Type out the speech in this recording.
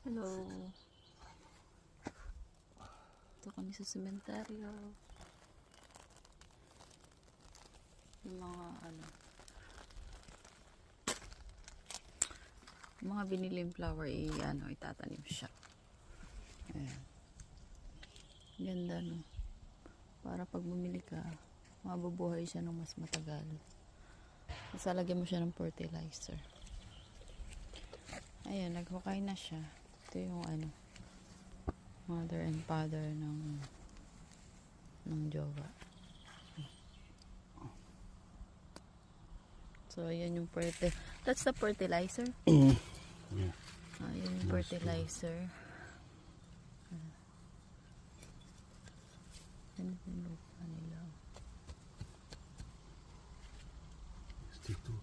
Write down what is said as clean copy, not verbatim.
Hello. Ito kami sa sementeryo. Yung mga biniling flower itatanim siya. Ayan. Ganda, no? Para pag bumili ka, mabubuhay siya ng mas matagal. Masalagyan mo siya ng fertilizer. Ayan, naghukay na siya. Ito yung mother and father ng jowa. So, ayan yung that's the fertilizer? Yeah. Ayan yung fertilizer. Ayan yung lupa nila. Stick to